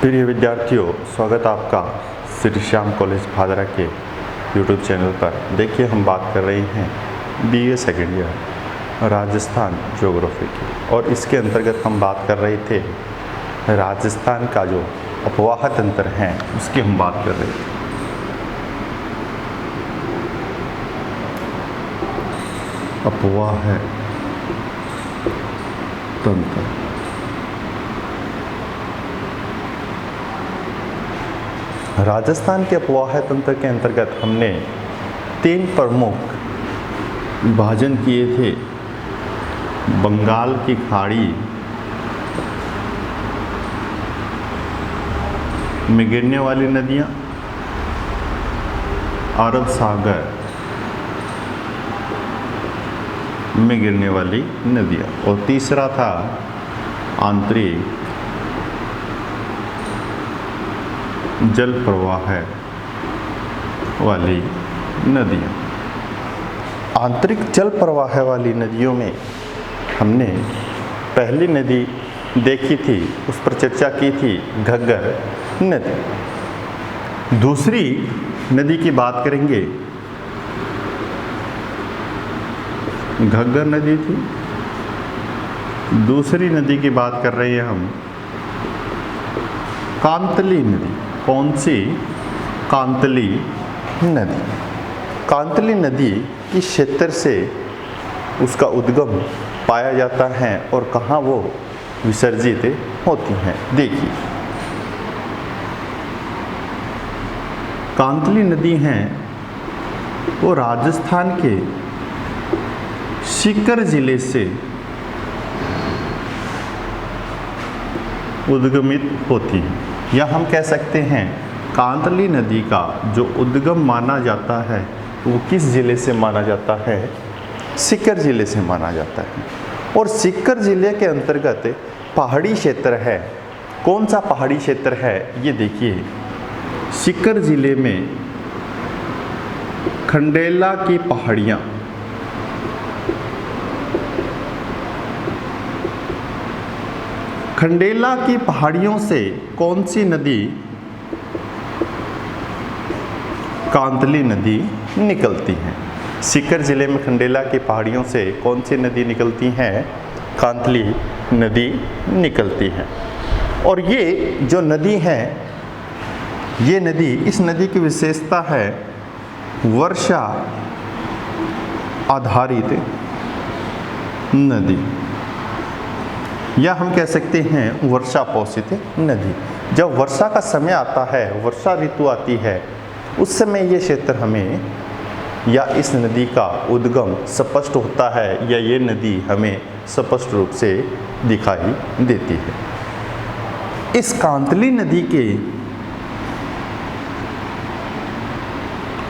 प्रिय विद्यार्थियों, स्वागत आपका श्री श्याम कॉलेज भादरा के यूट्यूब चैनल पर। देखिए, हम बात कर रहे हैं BA second year Rajasthan geography की, और इसके अंतर्गत हम बात कर रहे थे राजस्थान का जो अपवाह तंत्र है उसकी हम बात कर रहे थे। अपवाह तंत्र राजस्थान के अपवाह तंत्र के अंतर्गत हमने 3 प्रमुख विभाजन किए थे। बंगाल की खाड़ी में गिरने वाली नदियाँ, अरब सागर में गिरने वाली नदियाँ, और तीसरा था आंतरिक जल प्रवाह वाली नदियाँ। आंतरिक जल प्रवाह वाली नदियों में हमने पहली नदी देखी थी, उस पर चर्चा की थी, घग्गर नदी। दूसरी नदी की बात करेंगे, घग्गर नदी थी। दूसरी नदी की बात कर रहे हैं हम कांतली नदी। कौन सी? कांतली नदी। कांतली नदी किस क्षेत्र से उसका उद्गम पाया जाता है और कहाँ वो विसर्जित होती हैं? देखिए, कांतली नदी हैं वो राजस्थान के सीकर जिले से उद्गमित होती हैं, या हम कह सकते हैं कांतली नदी का जो उद्गम माना जाता है वो किस जिले से माना जाता है? सीकर जिले से माना जाता है। और सीकर जिले के अंतर्गत पहाड़ी क्षेत्र है। कौन सा पहाड़ी क्षेत्र है? ये देखिए, सीकर जिले में खंडेला की पहाड़ियाँ, खंडेला की पहाड़ियों से कौन सी नदी? कांतली नदी निकलती है। सीकर जिले में खंडेला की पहाड़ियों से कौन सी नदी निकलती हैं? कांतली नदी निकलती है। और ये जो नदी है, ये नदी, इस नदी की विशेषता है वर्षा आधारित नदी, या हम कह सकते हैं वर्षा पोषित नदी। जब वर्षा का समय आता है, वर्षा ऋतु आती है, उस समय ये क्षेत्र हमें, या इस नदी का उद्गम स्पष्ट होता है, या ये नदी हमें स्पष्ट रूप से दिखाई देती है। इस कांतली नदी के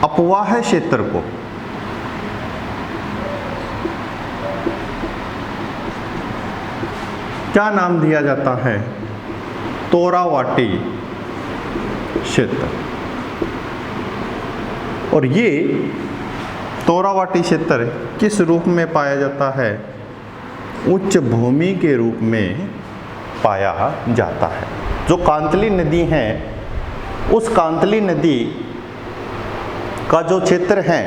अपवाह क्षेत्र को क्या नाम दिया जाता है? तोरावाटी क्षेत्र। और ये तोरावाटी क्षेत्र किस रूप में पाया जाता है? उच्च भूमि के रूप में पाया जाता है। जो कांतली नदी है, उस कांतली नदी का जो क्षेत्र है,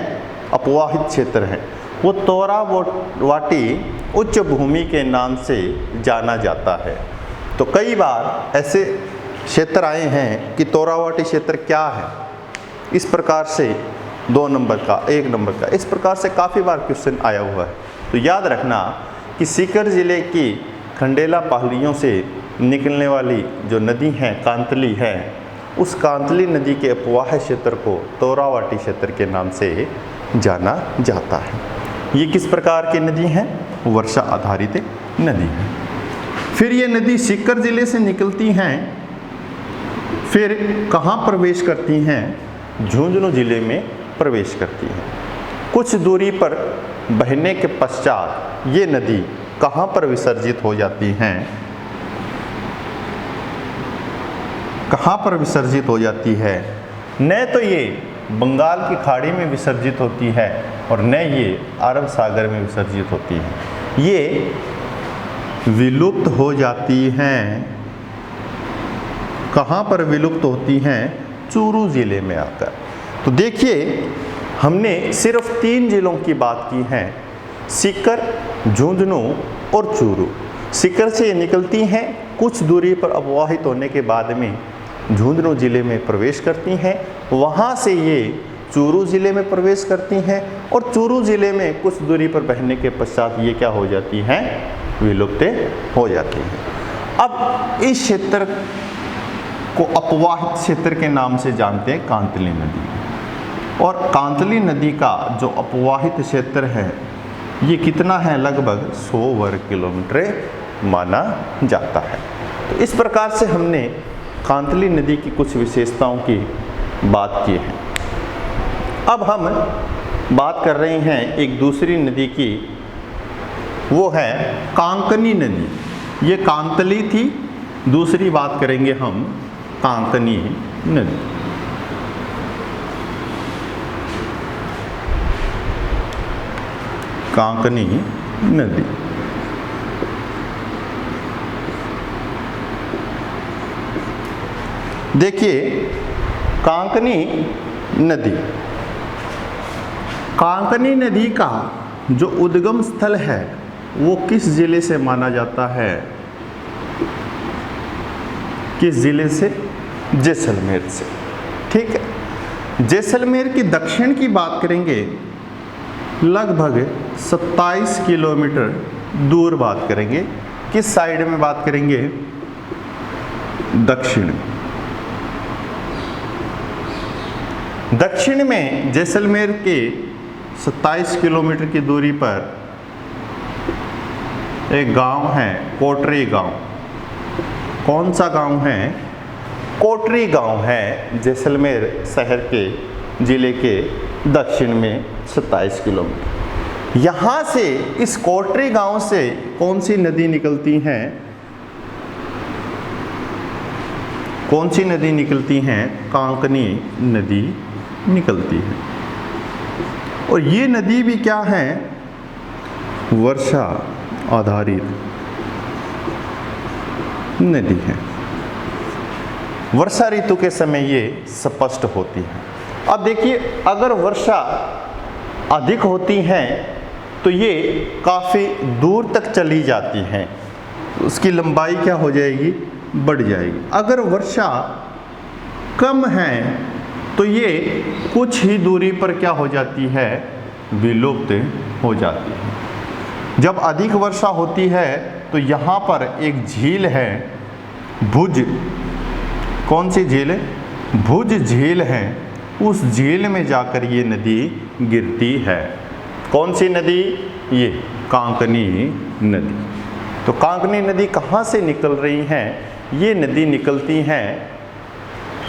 अपवाहित क्षेत्र है, वो तोरावाटी उच्च भूमि के नाम से जाना जाता है। तो कई बार ऐसे क्षेत्र आए हैं कि तोरावाटी क्षेत्र क्या है, इस प्रकार से 2 नंबर का, 1 नंबर का, इस प्रकार से काफ़ी बार क्वेश्चन आया हुआ है। तो याद रखना कि सीकर जिले की खंडेला पहाड़ियों से निकलने वाली जो नदी है, कांतली है, उस कांतली नदी के अपवाह क्षेत्र को तोरावाटी क्षेत्र के नाम से जाना जाता है। ये किस प्रकार की नदी है? वर्षा आधारित नदी है। फिर ये नदी सीकर जिले से निकलती हैं, फिर कहाँ प्रवेश करती हैं? झुंझुनू जिले में प्रवेश करती हैं। कुछ दूरी पर बहने के पश्चात ये नदी कहाँ पर विसर्जित हो जाती हैं? कहाँ पर विसर्जित हो जाती है? न तो ये बंगाल की खाड़ी में विसर्जित होती है, और न ये अरब सागर में विसर्जित होती है। ये विलुप्त हो जाती हैं कहाँ पर विलुप्त होती हैं? चूरू जिले में आकर। तो देखिए हमने सिर्फ 3 जिलों की बात की है, सीकर, झुंझुनू और चूरू। सीकर से ये निकलती हैं, कुछ दूरी पर अपवाहित होने के बाद में झुंझुनू जिले में प्रवेश करती हैं, वहाँ से ये चूरू जिले में प्रवेश करती हैं और चूरू जिले में कुछ दूरी पर बहने के पश्चात ये क्या हो जाती हैं? विलुप्त हो जाती हैं। अब इस क्षेत्र को अपवाहित क्षेत्र के नाम से जानते हैं, कांतली नदी। और कांतली नदी का जो अपवाहित क्षेत्र है ये कितना है? लगभग 100 वर्ग किलोमीटर माना जाता है। तो इस प्रकार से हमने कांतली नदी की कुछ विशेषताओं की बात की है। अब हम बात कर रहे हैं एक दूसरी नदी की, वो है कांकनी नदी। ये कांतली थी, दूसरी बात करेंगे हम कांकनी नदी। कांकनी नदी देखिए, कांकनी नदी, कांकनी नदी का जो उद्गम स्थल है वो किस जिले से माना जाता है? किस जिले से? जैसलमेर से। ठीक है, जैसलमेर की दक्षिण की बात करेंगे, लगभग 27 किलोमीटर दूर बात करेंगे। किस साइड में बात करेंगे? दक्षिण। दक्षिण में जैसलमेर के 27 किलोमीटर की दूरी पर एक गांव है, कोटरी गांव। कौन सा गांव है? कोटरी गांव है, जैसलमेर शहर के जिले के दक्षिण में 27 किलोमीटर। यहाँ से, इस कोटरी गांव से कौन सी नदी निकलती हैं? कौन सी नदी निकलती हैं? कांकनी नदी निकलती है। और ये नदी भी क्या है? वर्षा आधारित नदी है। वर्षा ऋतु के समय ये स्पष्ट होती है। अब देखिए, अगर वर्षा अधिक होती है तो ये काफ़ी दूर तक चली जाती हैं, उसकी लंबाई क्या हो जाएगी? बढ़ जाएगी। अगर वर्षा कम है तो ये कुछ ही दूरी पर क्या हो जाती है? विलुप्त हो जाती है। जब अधिक वर्षा होती है तो यहाँ पर एक झील है, भुज। कौन सी झील है? भुज झील है। उस झील में जाकर ये नदी गिरती है। कौन सी नदी? ये कांकनी नदी। तो कांकनी नदी कहाँ से निकल रही है? ये नदी निकलती हैं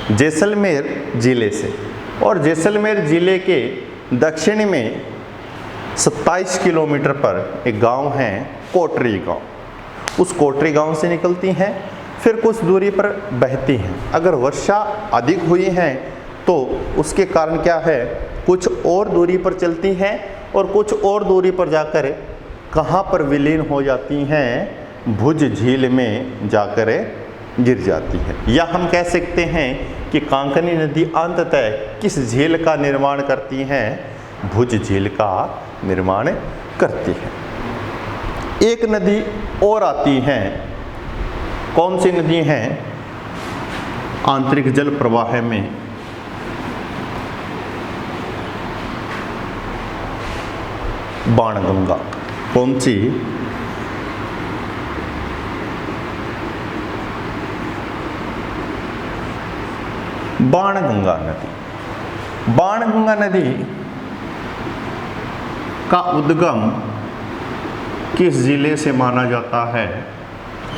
जैसलमेर जिले से, और जैसलमेर जिले के दक्षिण में 27 किलोमीटर पर एक गांव है, कोटरी गांव। उस कोटरी गांव से निकलती हैं, फिर कुछ दूरी पर बहती हैं। अगर वर्षा अधिक हुई है तो उसके कारण क्या है? कुछ और दूरी पर चलती हैं और कुछ और दूरी पर जाकर कहाँ पर विलीन हो जाती हैं? भुज झील में जाकर गिर जाती है। या हम कह सकते हैं कि कांकनी नदी अंततः किस झील का निर्माण करती हैं? भुज झील का निर्माण करती है। एक नदी और आती है, कौन सी नदी है? आंतरिक जल प्रवाह में बाणगंगा। कौन सी? बाणगंगा नदी। बाणगंगा नदी का उद्गम किस जिले से माना जाता है?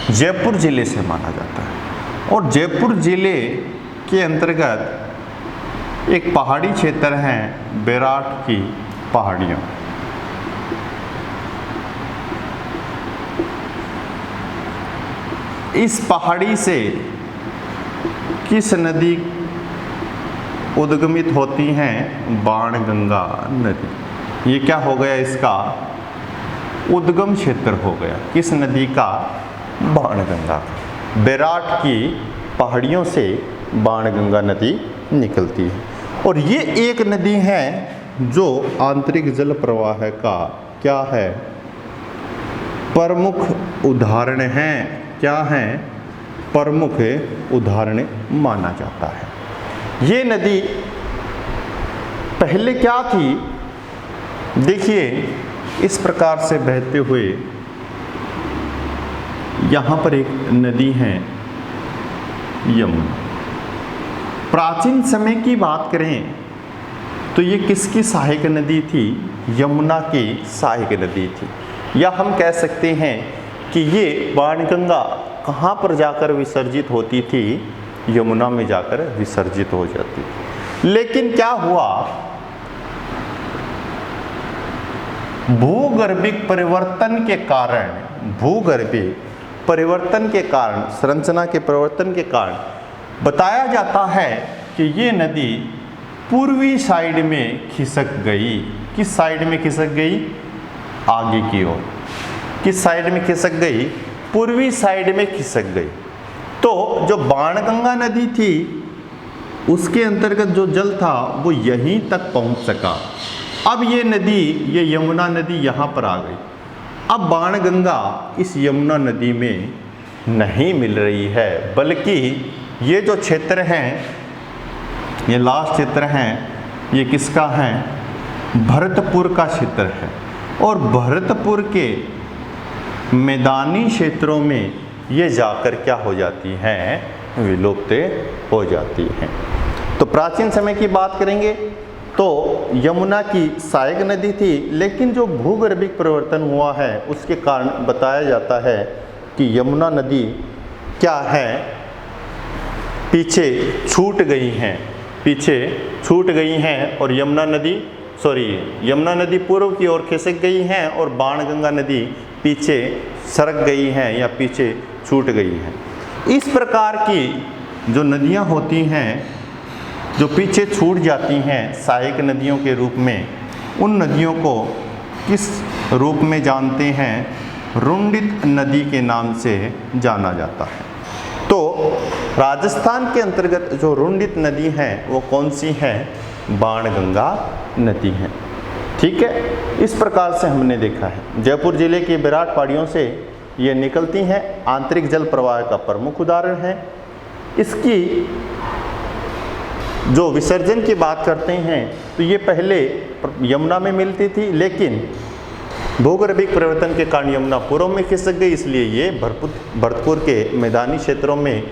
जयपुर जिले से माना जाता है। और जयपुर जिले के अंतर्गत एक पहाड़ी क्षेत्र है, बैराट की पहाड़ियाँ। इस पहाड़ी से किस नदी उद्गमित होती हैं? बाणगंगा नदी। ये क्या हो गया? इसका उद्गम क्षेत्र हो गया। किस नदी का? बाणगंगा। बैराट की पहाड़ियों से बाणगंगा नदी निकलती है। और ये एक नदी है जो आंतरिक जल प्रवाह का क्या है, प्रमुख उदाहरण है। क्या है? प्रमुख उदाहरण माना जाता है। ये नदी पहले क्या थी? देखिए, इस प्रकार से बहते हुए यहाँ पर एक नदी है यमुना। प्राचीन समय की बात करें तो ये किसकी सहायक नदी थी? यमुना की सहायक नदी थी। या हम कह सकते हैं कि ये बाणगंगा कहाँ पर जाकर विसर्जित होती थी? यमुना में जाकर विसर्जित हो जाती थी। लेकिन क्या हुआ? भूगर्भिक परिवर्तन के कारण, संरचना के परिवर्तन के कारण बताया जाता है कि ये नदी पूर्वी साइड में खिसक गई। किस साइड में खिसक गई? आगे की ओर। किस साइड में खिसक गई? पूर्वी साइड में खिसक गई। तो जो बाणगंगा नदी थी उसके अंतर्गत जो जल था वो यहीं तक पहुंच सका। अब ये नदी, ये यमुना नदी यहाँ पर आ गई। अब बाणगंगा इस यमुना नदी में नहीं मिल रही है, बल्कि ये जो क्षेत्र हैं, ये लास्ट क्षेत्र हैं, ये किसका है? भरतपुर का क्षेत्र है। और भरतपुर के मैदानी क्षेत्रों में ये जाकर क्या हो जाती हैं? विलुप्त हो जाती हैं। तो प्राचीन समय की बात करेंगे तो यमुना की सहायक नदी थी, लेकिन जो भूगर्भिक परिवर्तन हुआ है उसके कारण बताया जाता है कि यमुना नदी क्या है? पीछे छूट गई हैं और यमुना नदी पूर्व की ओर खिसक गई हैं और बाणगंगा नदी पीछे सरक गई हैं या पीछे छूट गई हैं। इस प्रकार की जो नदियां होती हैं जो पीछे छूट जाती हैं सहायक नदियों के रूप में, उन नदियों को किस रूप में जानते हैं? रुंडित नदी के नाम से जाना जाता है। तो राजस्थान के अंतर्गत जो रुंडित नदी है वो कौन सी है? बाणगंगा नदी है। ठीक है, इस प्रकार से हमने देखा है जयपुर जिले की विराट पहाड़ियों से ये निकलती हैं, आंतरिक जल प्रवाह का प्रमुख उदाहरण है। इसकी जो विसर्जन की बात करते हैं तो ये पहले यमुना में मिलती थी, लेकिन भूगर्भिक परिवर्तन के कारण यमुना पूर्व में खिसक गई, इसलिए ये भरतपुर के मैदानी क्षेत्रों में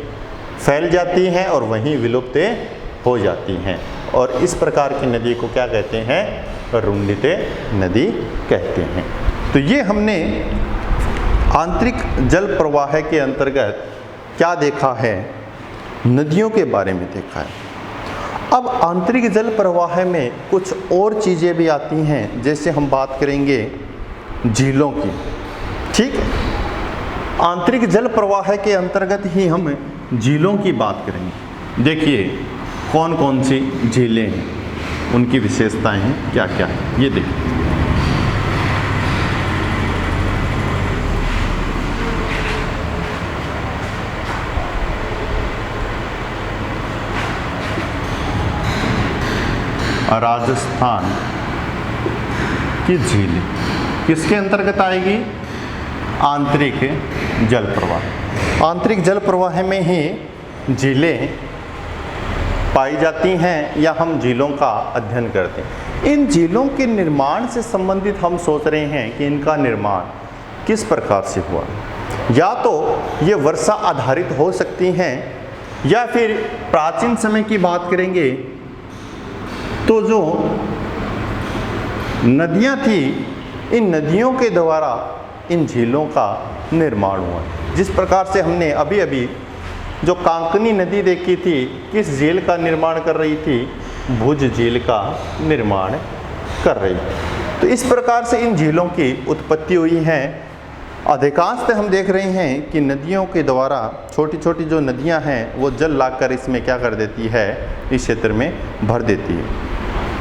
फैल जाती हैं और वहीं विलुप्त हो जाती हैं। और इस प्रकार की नदी को क्या कहते हैं? रुंडित नदी कहते हैं। तो ये हमने आंतरिक जल प्रवाह के अंतर्गत क्या देखा है? नदियों के बारे में देखा है। अब आंतरिक जल प्रवाह में कुछ और चीज़ें भी आती हैं, जैसे हम बात करेंगे झीलों की। ठीक है, आंतरिक जल प्रवाह के अंतर्गत ही हम झीलों की बात करेंगे। देखिए कौन कौन सी झीलें हैं, उनकी विशेषताएं हैं, क्या क्या है, ये देखिए। राजस्थान की झीलें किसके अंतर्गत आएगी? आंतरिक जल प्रवाह। आंतरिक जल प्रवाह में ही झीलें पाई जाती हैं या हम झीलों का अध्ययन करते हैं। इन झीलों के निर्माण से संबंधित हम सोच रहे हैं कि इनका निर्माण किस प्रकार से हुआ। या तो ये वर्षा आधारित हो सकती हैं, या फिर प्राचीन समय की बात करेंगे तो जो नदियां थी, इन नदियों के द्वारा इन झीलों का निर्माण हुआ। जिस प्रकार से हमने अभी अभी जो कांकनी नदी देखी थी, किस झील का निर्माण कर रही थी? भुज झील का निर्माण कर रही थी। तो इस प्रकार से इन झीलों की उत्पत्ति हुई है। अधिकांशतः हम देख रहे हैं कि नदियों के द्वारा छोटी छोटी जो नदियां हैं वो जल लाकर इसमें क्या कर देती है? इस क्षेत्र में भर देती है।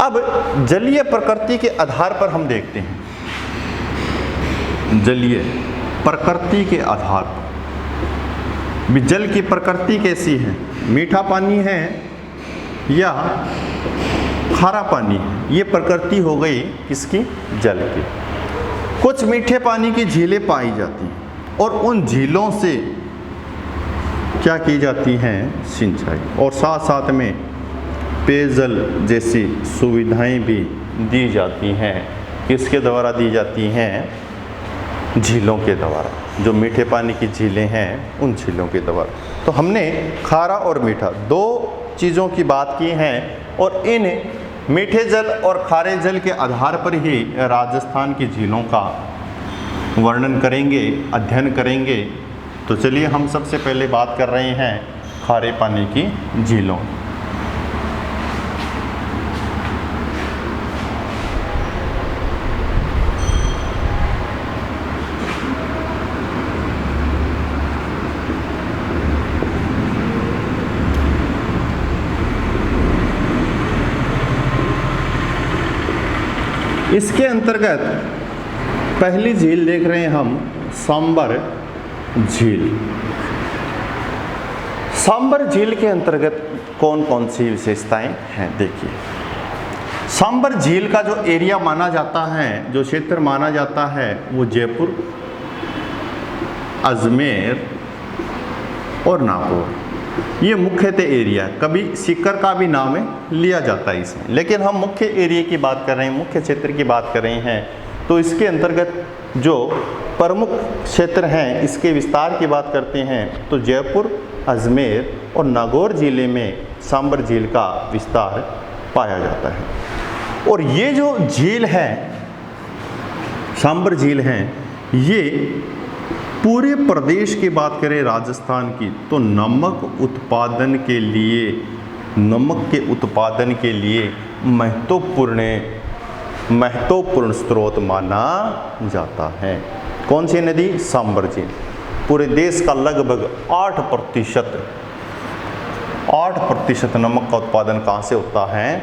अब जलीय प्रकृति के आधार पर हम देखते हैं, जलीय प्रकृति के आधार पर भी जल की प्रकृति कैसी है, मीठा पानी है या खारा पानी है, ये प्रकृति हो गई किसकी, जल की। कुछ मीठे पानी की झीलें पाई जाती हैं और उन झीलों से क्या की जाती हैं, सिंचाई, और साथ साथ में पेयजल जैसी सुविधाएं भी दी जाती हैं। किसके द्वारा दी जाती हैं, झीलों के द्वारा, जो मीठे पानी की झीलें हैं उन झीलों के द्वारा। तो हमने खारा और मीठा दो चीज़ों की बात की है और इन मीठे जल और खारे जल के आधार पर ही राजस्थान की झीलों का वर्णन करेंगे, अध्ययन करेंगे। तो चलिए हम सबसे पहले बात कर रहे हैं खारे पानी की झीलों। इसके अंतर्गत पहली झील देख रहे हैं हम, सांबर झील। सांबर झील के अंतर्गत कौन कौन सी विशेषताएं हैं, देखिए। सांबर झील का जो एरिया माना जाता है, जो क्षेत्र माना जाता है, वो जयपुर, अजमेर और नागौर, ये मुख्यतः एरिया। कभी सीकर का भी नाम लिया जाता है इसमें, लेकिन हम मुख्य एरिया की बात कर रहे हैं, मुख्य क्षेत्र की बात कर रहे हैं। तो इसके अंतर्गत जो प्रमुख क्षेत्र हैं, इसके विस्तार की बात करते हैं तो जयपुर, अजमेर और नागौर जिले में सांबर झील का विस्तार पाया जाता है। और ये जो झील है, सांबर झील है, ये पूरे प्रदेश की बात करें राजस्थान की तो नमक के उत्पादन के लिए महत्वपूर्ण स्रोत माना जाता है। कौन सी नदी, सांबर झील। पूरे देश का लगभग 8% नमक का उत्पादन कहाँ से होता है,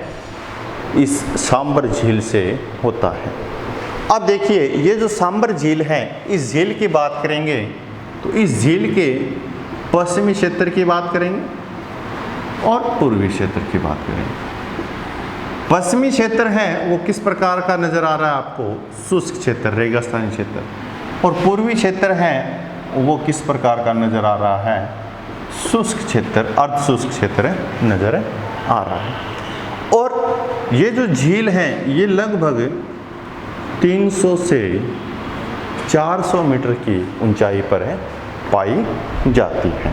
इस सांबर झील से होता है। अब देखिए, ये जो सांबर झील है, इस झील की बात करेंगे तो इस झील के पश्चिमी क्षेत्र की बात करेंगे और पूर्वी क्षेत्र की बात करेंगे। पश्चिमी क्षेत्र है वो किस प्रकार का नजर आ रहा है आपको, शुष्क क्षेत्र, रेगिस्तानी क्षेत्र। और पूर्वी क्षेत्र है वो किस प्रकार का नजर आ रहा है, शुष्क क्षेत्र, अर्धशुष्क क्षेत्र नजर आ रहा है। और ये जो झील है ये लगभग 300 से 400 मीटर की ऊंचाई पर पाई जाती है।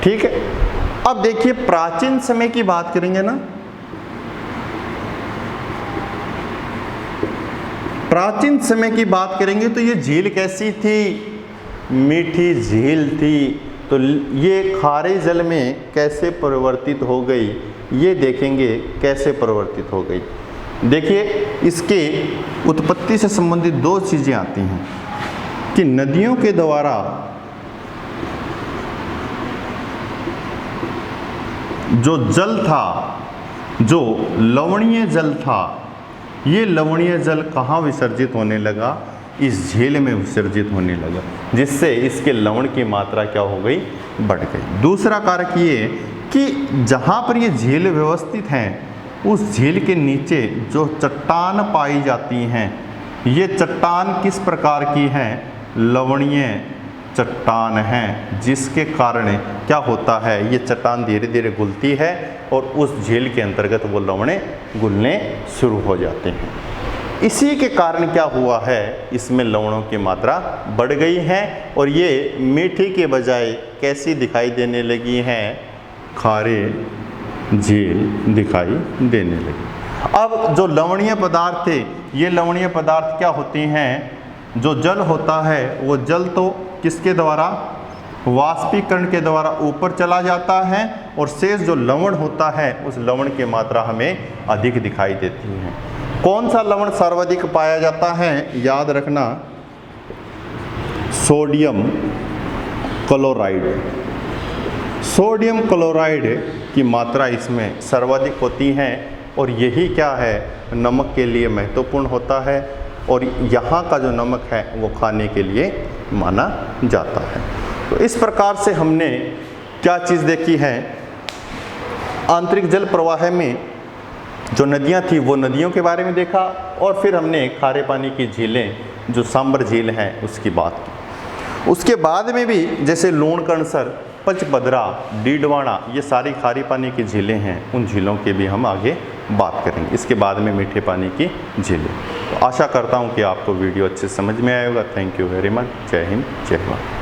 ठीक है। अब देखिए, प्राचीन समय की बात करेंगे ना, प्राचीन समय की बात करेंगे तो ये झील कैसी थी, मीठी झील थी। तो ये खारे जल में कैसे परिवर्तित हो गई, ये देखेंगे कैसे परिवर्तित हो गई। देखिए, इसके उत्पत्ति से संबंधित दो चीज़ें आती हैं कि नदियों के द्वारा जो जल था, जो लवणीय जल था, ये लवणीय जल कहाँ विसर्जित होने लगा, इस झील में विसर्जित होने लगा, जिससे इसके लवण की मात्रा क्या हो गई, बढ़ गई। दूसरा कारक ये कि जहाँ पर ये झील व्यवस्थित हैं उस झील के नीचे जो चट्टान पाई जाती हैं, ये चट्टान किस प्रकार की हैं, लवणीय चट्टान हैं, जिसके कारण क्या होता है, ये चट्टान धीरे धीरे घुलती है और उस झील के अंतर्गत वो लवणें घुलने शुरू हो जाते हैं। इसी के कारण क्या हुआ है, इसमें लवणों की मात्रा बढ़ गई है और ये मीठी के बजाय कैसी दिखाई देने लगी हैं, खारे झील दिखाई देने लगी। अब जो लवणीय पदार्थ थे, ये लवणीय पदार्थ क्या होते हैं, जो जल होता है वो जल तो किसके द्वारा, वाष्पीकरण के द्वारा ऊपर चला जाता है और शेष जो लवण होता है उस लवण की मात्रा हमें अधिक दिखाई देती है। कौन सा लवण सर्वाधिक पाया जाता है, याद रखना, सोडियम क्लोराइड। सोडियम क्लोराइड की मात्रा इसमें सर्वाधिक होती है और यही क्या है, नमक के लिए महत्वपूर्ण होता है और यहाँ का जो नमक है वो खाने के लिए माना जाता है। तो इस प्रकार से हमने क्या चीज़ देखी है, आंतरिक जल प्रवाह में जो नदियाँ थी वो नदियों के बारे में देखा, और फिर हमने खारे पानी की झीलें जो सांबर झील है उसकी बात की। उसके बाद में भी जैसे लूणकरणसर, पचबदरा, डीडवाना, ये सारी खारी पानी की झीलें हैं, उन झीलों की भी हम आगे बात करेंगे। इसके बाद में मीठे पानी की झीलें। तो आशा करता हूँ कि आपको वीडियो अच्छे समझ में आएगा। Thank you very much. जय हिंद, जय भारत।